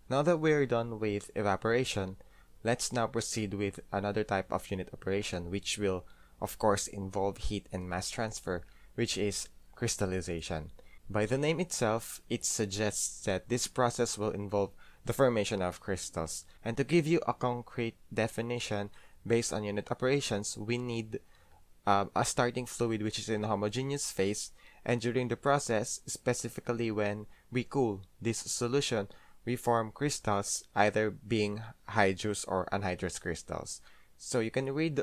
Now that we're done with evaporation, let's now proceed with another type of unit operation, which will, of course, involve heat and mass transfer, which is crystallization. By the name itself, it suggests that this process will involve the formation of crystals. And to give you a concrete definition based on unit operations, we need a starting fluid which is in a homogeneous phase, and during the process, specifically when we cool this solution, we form crystals, either being hydrous or anhydrous crystals. So you can read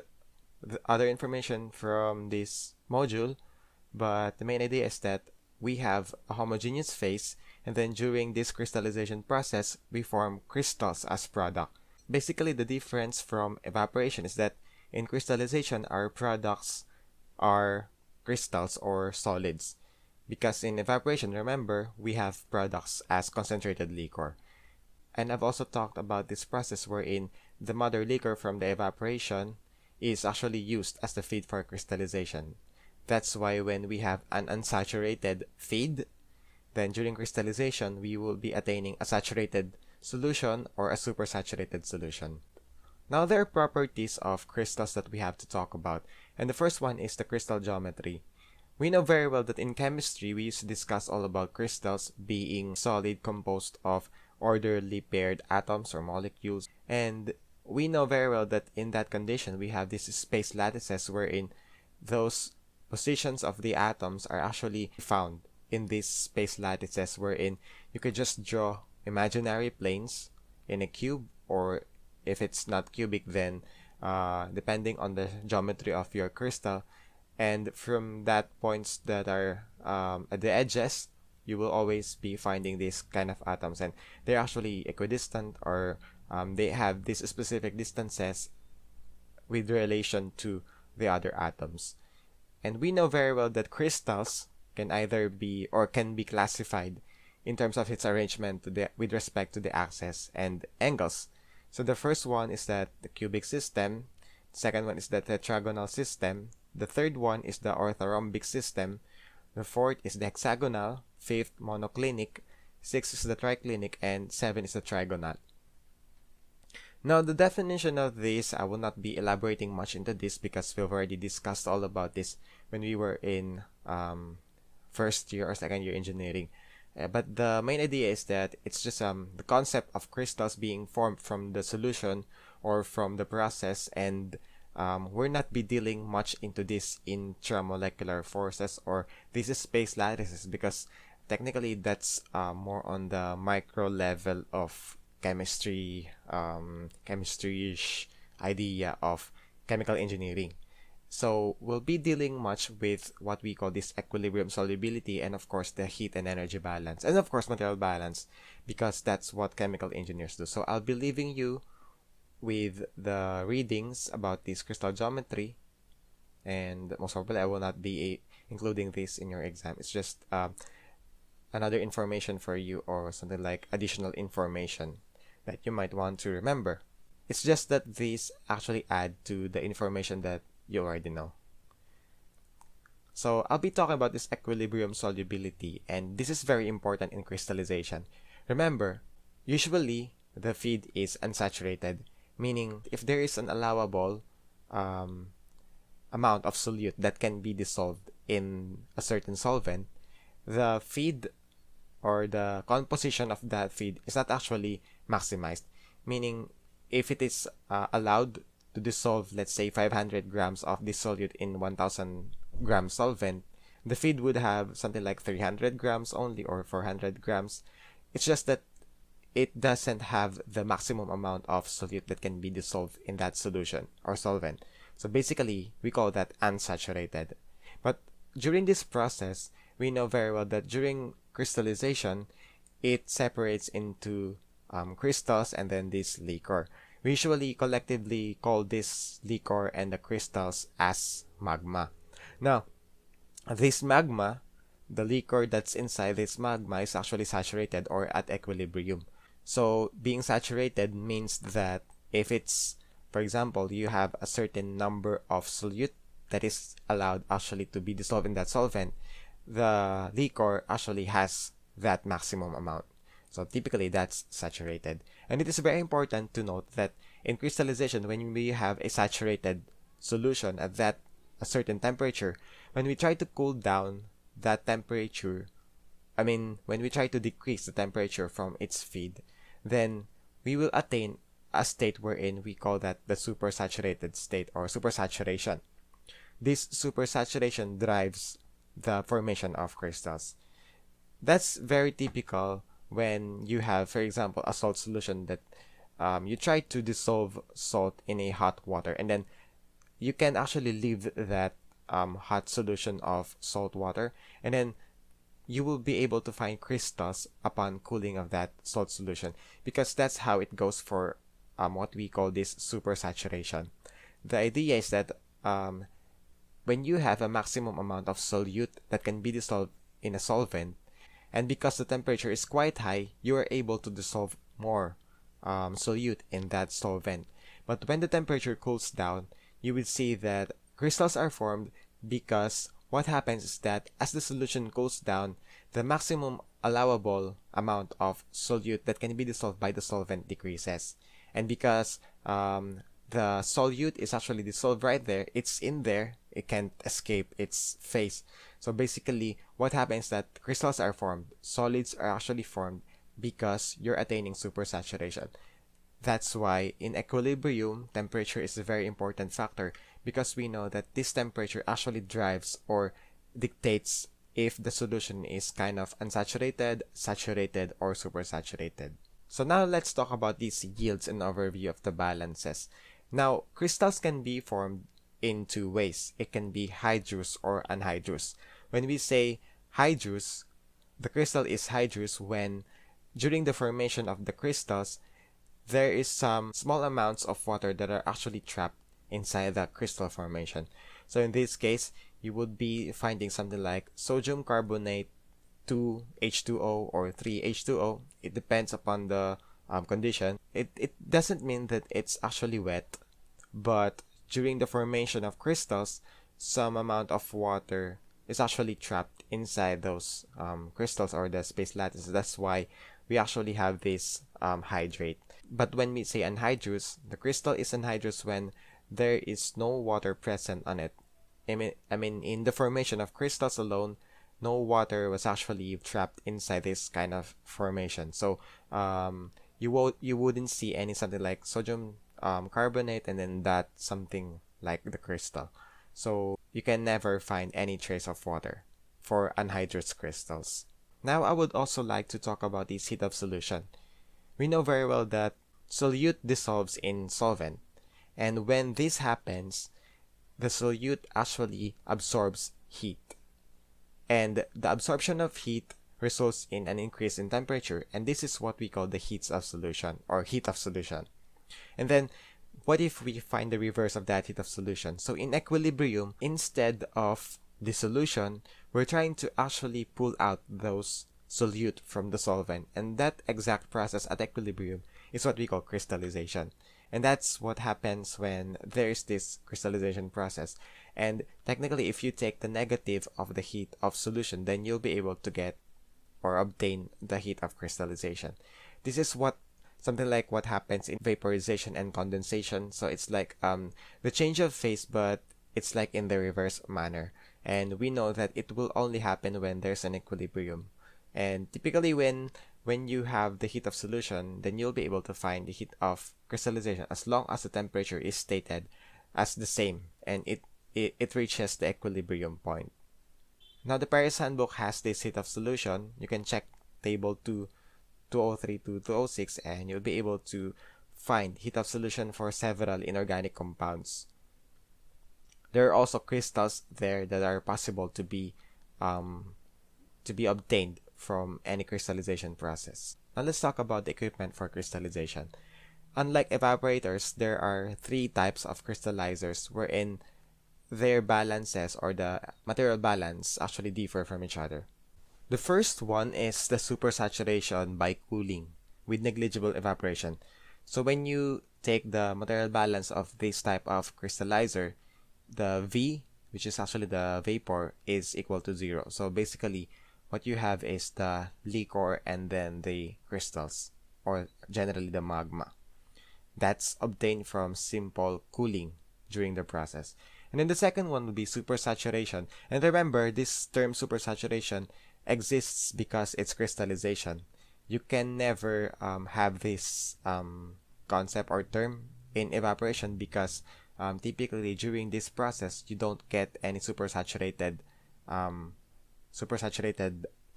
the other information from this module, but the main idea is that we have a homogeneous phase, and then during this crystallization process, we form crystals as product. Basically, the difference from evaporation is that in crystallization, our products are crystals or solids. Because in evaporation, remember, we have products as concentrated liquor. And I've also talked about this process wherein the mother liquor from the evaporation is actually used as the feed for crystallization. That's why when we have an unsaturated feed, then during crystallization, we will be attaining a saturated solution or a supersaturated solution. Now there are properties of crystals that we have to talk about, and the first one is the crystal geometry. We know very well that in chemistry, we used to discuss all about crystals being solid composed of orderly paired atoms or molecules, and we know very well that in that condition, we have these space lattices wherein those positions of the atoms are actually found in these space lattices, wherein you could just draw imaginary planes in a cube, or if it's not cubic, then depending on the geometry of your crystal, and from that points that are at the edges, you will always be finding these kind of atoms, and they're actually equidistant, or they have these specific distances with relation to the other atoms. And we know very well that crystals can either be or can be classified in terms of its arrangement with respect to the axes and angles. So the first one is that the cubic system, the second one is the tetragonal system, the third one is the orthorhombic system, the fourth is the hexagonal, fifth monoclinic, sixth is the triclinic, and seven is the trigonal. Now, the definition of this, I will not be elaborating much into this because we've already discussed all about this when we were in first year or second year engineering. But the main idea is that it's just the concept of crystals being formed from the solution or from the process, and we're not be dealing much into this intramolecular forces or these space lattices, because technically that's more on the micro level of chemistry-ish idea of chemical engineering. So we'll be dealing much with what we call this equilibrium solubility, and of course the heat and energy balance, and of course material balance, because that's what chemical engineers do. So I'll be leaving you with the readings about this crystal geometry, and most probably I will not be including this in your exam. It's just another information for you, or something like additional information that you might want to remember. It's just that these actually add to the information that you already know. So I'll be talking about this equilibrium solubility, and this is very important in crystallization. Remember, usually the feed is unsaturated, meaning if there is an allowable amount of solute that can be dissolved in a certain solvent, the feed or the composition of that feed is not actually maximized, meaning if it is allowed to dissolve, let's say 500 grams of this solute in 1000 gram solvent, the feed would have something like 300 grams only, or 400 grams. It's just that it doesn't have the maximum amount of solute that can be dissolved in that solution or solvent. So basically, we call that unsaturated. But during this process, we know very well that during crystallization, it separates into crystals and then this liquor. We usually collectively call this liquor and the crystals as magma. Now, this magma, the liquor that's inside this magma, is actually saturated or at equilibrium. So being saturated means that if it's, for example, you have a certain number of solute that is allowed actually to be dissolved in that solvent, the liquor actually has that maximum amount. So typically that's saturated. And it is very important to note that in crystallization, when we have a saturated solution at a certain temperature, when we try to cool down that temperature, when we try to decrease the temperature from its feed, then we will attain a state wherein we call that the supersaturated state or supersaturation. This supersaturation drives the formation of crystals. That's very typical when you have, for example, a salt solution that you try to dissolve salt in a hot water, and then you can actually leave that hot solution of salt water, and then you will be able to find crystals upon cooling of that salt solution, because that's how it goes for what we call this supersaturation. The idea is that when you have a maximum amount of solute that can be dissolved in a solvent, and because the temperature is quite high, you are able to dissolve more solute in that solvent. But when the temperature cools down, you will see that crystals are formed, because what happens is that as the solution cools down, the maximum allowable amount of solute that can be dissolved by the solvent decreases. And because the solute is actually dissolved right there, it's in there, it can't escape its phase. So basically, what happens is that crystals are formed, solids are actually formed because you're attaining supersaturation. That's why in equilibrium, temperature is a very important factor, because we know that this temperature actually drives or dictates if the solution is kind of unsaturated, saturated, or supersaturated. So now let's talk about these yields and overview of the balances. Now, crystals can be formed in two ways. It can be hydrous or anhydrous. When we say hydrous, the crystal is hydrous when during the formation of the crystals, there is some small amounts of water that are actually trapped inside the crystal formation. So in this case, you would be finding something like sodium carbonate 2H2O or 3H2O. It depends upon the condition. It doesn't mean that it's actually wet, but during the formation of crystals, some amount of water is actually trapped inside those crystals or the space lattice. That's why we actually have this hydrate. But when we say anhydrous, the crystal is anhydrous when there is no water present on it. I mean, in the formation of crystals alone, no water was actually trapped inside this kind of formation. So you wouldn't see any something like sodium carbonate and then that something like the crystal. So you can never find any trace of water for anhydrous crystals. Now I would also like to talk about this heat of solution. We know very well that solute dissolves in solvent, and when this happens, the solute actually absorbs heat. And the absorption of heat results in an increase in temperature, and this is what we call the heat of solution or heat of solution. And then, what if we find the reverse of that heat of solution? So in equilibrium, instead of dissolution, we're trying to actually pull out those solute from the solvent, and that exact process at equilibrium is what we call crystallization. And that's what happens when there is this crystallization process. And technically, if you take the negative of the heat of solution, then you'll be able to get or obtain the heat of crystallization. This is something like what happens in vaporization and condensation. So it's like the change of phase, but it's like in the reverse manner. And we know that it will only happen when there's an equilibrium. And typically when you have the heat of solution, then you'll be able to find the heat of crystallization as long as the temperature is stated as the same and it reaches the equilibrium point. Now the Paris Handbook has this heat of solution. You can check table 203 to 206 and you'll be able to find heat of solution for several inorganic compounds. There are also crystals there that are possible to be obtained from any crystallization process. Now let's talk about the equipment for crystallization. Unlike evaporators, there are three types of crystallizers wherein their balances or the material balance actually differ from each other. The first one is the supersaturation by cooling with negligible evaporation. So when you take the material balance of this type of crystallizer, the V, which is actually the vapor, is equal to 0. So basically, what you have is the liquor and then the crystals, or generally the magma. That's obtained from simple cooling during the process. And then the second one would be supersaturation. And remember, this term supersaturation exists because it's crystallization. You can never have this concept or term in evaporation because typically during this process you don't get any supersaturated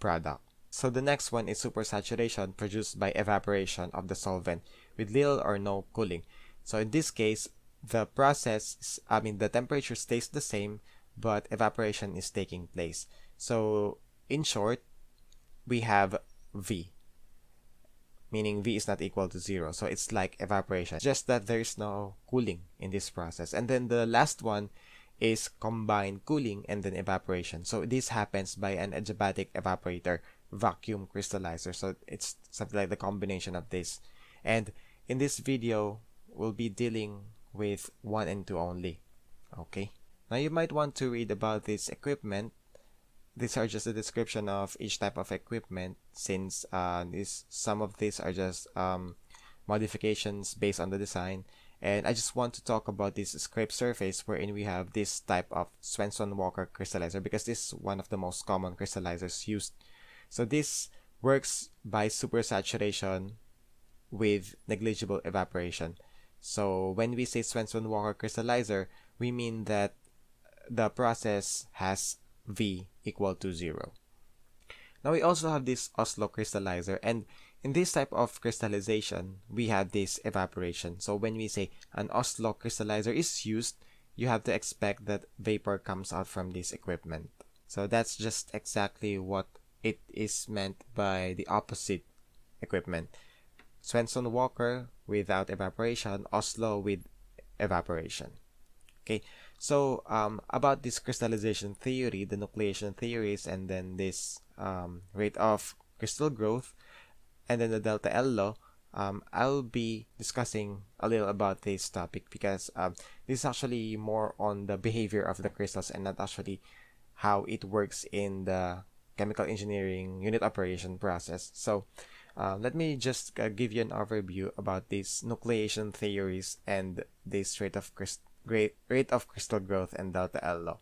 product. So the next one is supersaturation produced by evaporation of the solvent with little or no cooling. So in this case, the the temperature stays the same, but evaporation is taking place. So in short, we have V, meaning V is not equal to 0. So it's like evaporation, just that there is no cooling in this process. And then the last one is combined cooling and then evaporation. So this happens by an adiabatic evaporator, vacuum crystallizer. So it's something like the combination of this. And in this video, we'll be dealing with 1 and 2 only. Okay. Now you might want to read about this equipment. These are just a description of each type of equipment, since some of these are just modifications based on the design. And I just want to talk about this scrape surface wherein we have this type of Swenson-Walker crystallizer, because this is one of the most common crystallizers used. So this works by supersaturation with negligible evaporation. So when we say Swenson-Walker crystallizer, we mean that the process has V equal to 0. Now we also have this Oslo crystallizer, and in this type of crystallization, we have this evaporation. So when we say an Oslo crystallizer is used, you have to expect that vapor comes out from this equipment. So that's just exactly what it is meant by the opposite equipment. Swenson-Walker without evaporation, Oslo with evaporation. Okay, so about this crystallization theory, the nucleation theories, and then this rate of crystal growth, and then the delta L law, I'll be discussing a little about this topic because this is actually more on the behavior of the crystals and not actually how it works in the chemical engineering unit operation process. So let me just give you an overview about these nucleation theories and this rate of crystal growth and delta L law.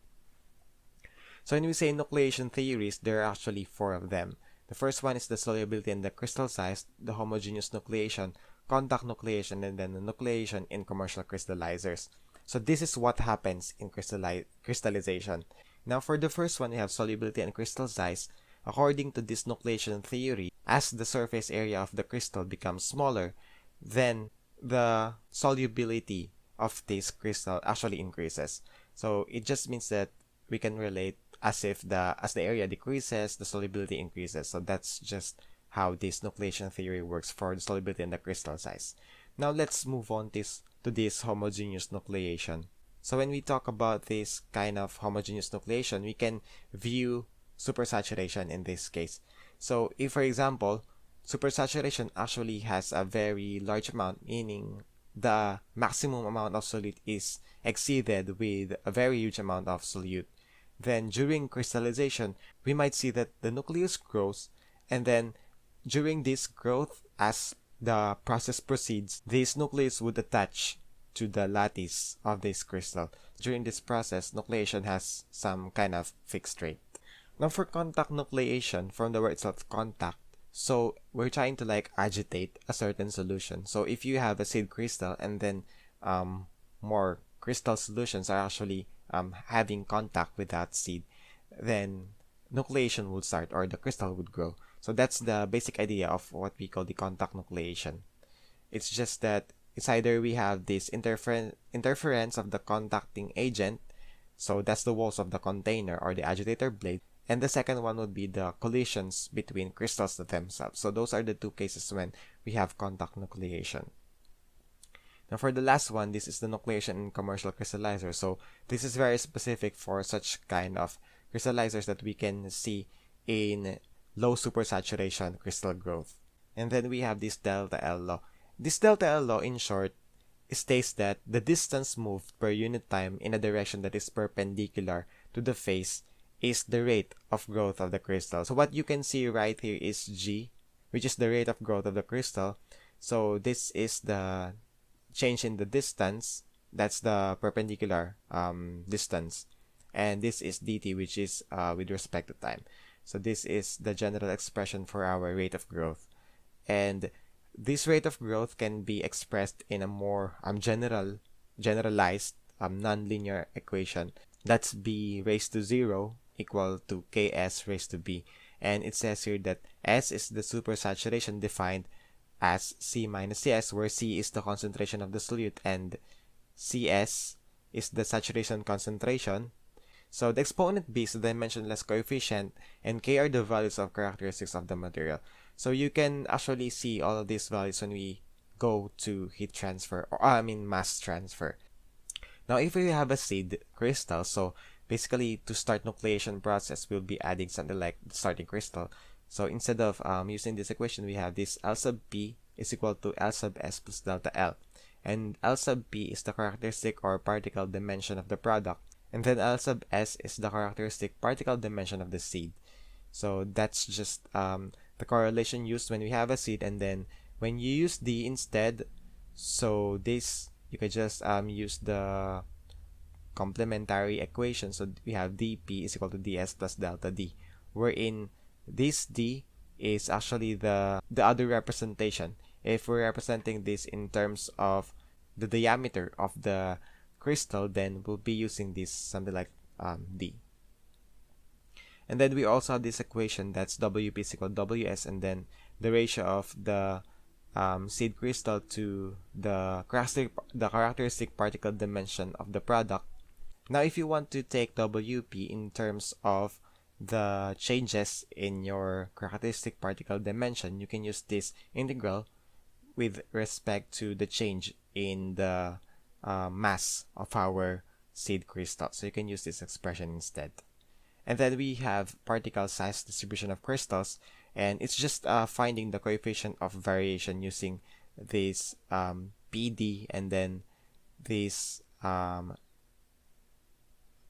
So when we say nucleation theories, there are actually 4 of them. The first one is the solubility and the crystal size, the homogeneous nucleation, contact nucleation, and then the nucleation in commercial crystallizers. So this is what happens in crystallization. Now for the first one, we have solubility and crystal size. According to this nucleation theory, as the surface area of the crystal becomes smaller, then the solubility of this crystal actually increases. So it just means that we can relate as if as the area decreases, the solubility increases. So that's just how this nucleation theory works for the solubility and the crystal size. Now let's move on to this homogeneous nucleation. So when we talk about this kind of homogeneous nucleation, we can view supersaturation in this case. So if, for example, supersaturation actually has a very large amount, meaning the maximum amount of solute is exceeded with a very huge amount of solute, then during crystallization, we might see that the nucleus grows, and then during this growth, as the process proceeds, this nucleus would attach to the lattice of this crystal. During this process, nucleation has some kind of fixed rate. Now for contact nucleation, from the word itself, contact, so we're trying to like agitate a certain solution. So if you have a seed crystal and then more crystal solutions are actually having contact with that seed, then nucleation would start, or the crystal would grow. So that's the basic idea of what we call the contact nucleation. It's just that it's either we have this interference of the contacting agent, so that's the walls of the container or the agitator blade, and the second one would be the collisions between crystals themselves. So those are the 2 cases when we have contact nucleation. Now for the last one, this is the nucleation in commercial crystallizers. So this is very specific for such kind of crystallizers that we can see in low supersaturation crystal growth. And then we have this delta L law. This delta L law, in short, states that the distance moved per unit time in a direction that is perpendicular to the phase is the rate of growth of the crystal. So what you can see right here is G, which is the rate of growth of the crystal. So this is the change in the distance. That's the perpendicular distance. And this is dt, which is with respect to time. So this is the general expression for our rate of growth. And this rate of growth can be expressed in a more generalized nonlinear equation. That's b raised to 0 equal to ks raised to b. And it says here that S is the supersaturation defined as C minus Cs, where C is the concentration of the solute and Cs is the saturation concentration. So the exponent B is the dimensionless coefficient, and K are the values of characteristics of the material. So you can actually see all of these values when we go to heat transfer, or mass transfer. Now, if we have a seed crystal, so basically to start nucleation process, we'll be adding something like the starting crystal. So instead of using this equation, we have this L sub P is equal to L sub S plus delta L. And L sub P is the characteristic or particle dimension of the product. And then L sub S is the characteristic particle dimension of the seed. So that's just the correlation used when we have a seed. And then when you use D instead, so this, you can just use the complementary equation. So we have dP is equal to ds plus delta D, wherein this D is actually the other representation. If we're representing this in terms of the diameter of the crystal, then we'll be using this something like D. And then we also have this equation that's WP is equal to WS, and then the ratio of the seed crystal to the characteristic particle dimension of the product. Now, if you want to take WP in terms of the changes in your characteristic particle dimension, you can use this integral with respect to the change in the mass of our seed crystal. So you can use this expression instead. And then we have particle size distribution of crystals, and it's just finding the coefficient of variation using this PD and then this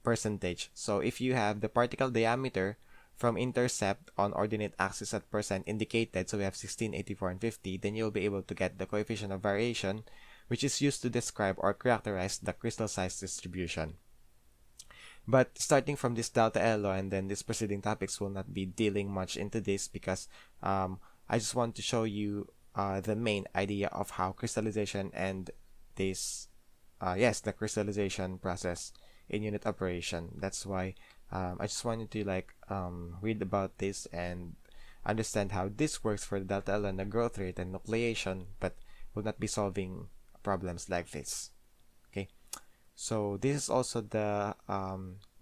percentage. So if you have the particle diameter from intercept on ordinate axis at percent indicated, so we have 16, 84, and 50, then you'll be able to get the coefficient of variation, which is used to describe or characterize the crystal size distribution. But starting from this delta L law and then these preceding topics will not be dealing much into this, because I just want to show you the main idea of how crystallization and this, the crystallization process in unit operation. That's why I just wanted to read about this and understand how this works for the delta L and the growth rate and nucleation, but will not be solving problems like this. Okay. So this is also the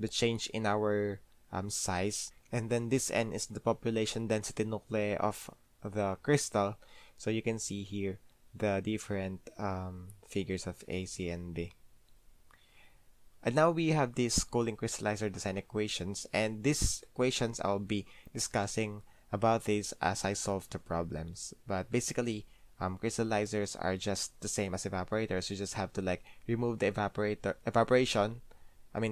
change in our size, and then this N is the population density nuclei of the crystal. So you can see here the different figures of A, C, and B. And now we have these cooling crystallizer design equations, and these equations I'll be discussing about this as I solve the problems. But basically, crystallizers are just the same as evaporators. You just have to remove the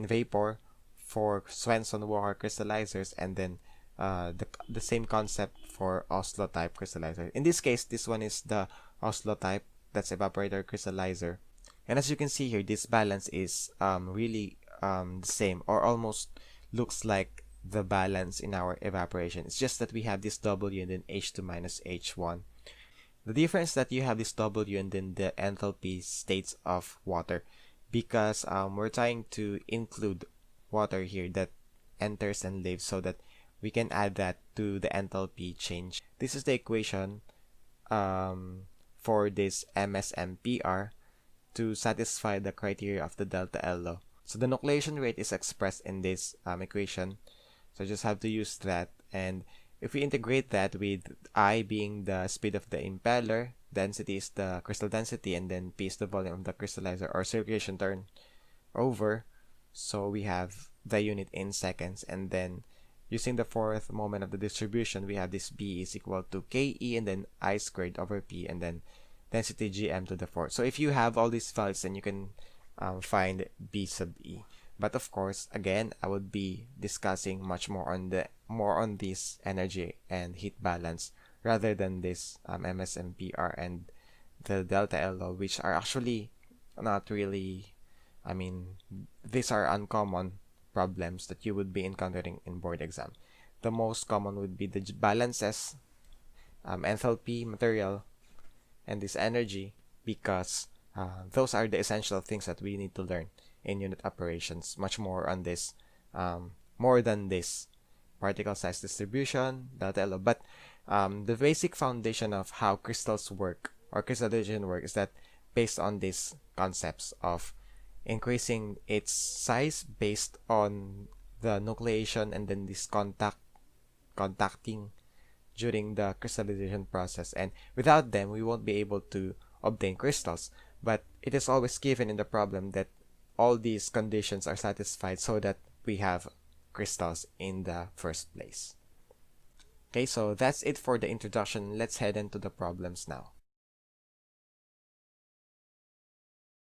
vapor for Swenson-Walker crystallizers, and then the same concept for Oslo type crystallizer. In this case, this one is the Oslo type, that's evaporator crystallizer. And as you can see here, this balance is really the same, or almost looks like the balance in our evaporation. It's just that we have this W and then H2 minus H1. The difference that you have this W and then the enthalpy states of water, because we're trying to include water here that enters and leaves, so that we can add that to the enthalpy change. This is the equation for this MSMPR to satisfy the criteria of the delta L law. So the nucleation rate is expressed in this equation. So I just have to use that, and if we integrate that with I being the speed of the impeller, density is the crystal density, and then P is the volume of the crystallizer or circulation turnover. So we have the unit in seconds, and then using the fourth moment of the distribution, we have this B is equal to KE and then I squared over P and then density GM to the fourth. So if you have all these values, then you can find B sub E. But of course, again, I would be discussing much more on this energy and heat balance rather than this MSMPR and the delta L law, which are actually not really, I mean, these are uncommon problems that you would be encountering in board exam. The most common would be the balances, enthalpy, material, and this energy, because those are the essential things that we need to learn in unit operations. Much more on this, more than this particle size distribution, delta L. But the basic foundation of how crystals work or crystallization work is that based on these concepts of increasing its size based on the nucleation and then this contacting during the crystallization process, and without them we won't be able to obtain crystals. But it is always given in the problem that all these conditions are satisfied so that we have crystals in the first place. Okay, so that's it for the introduction. Let's head into the problems now.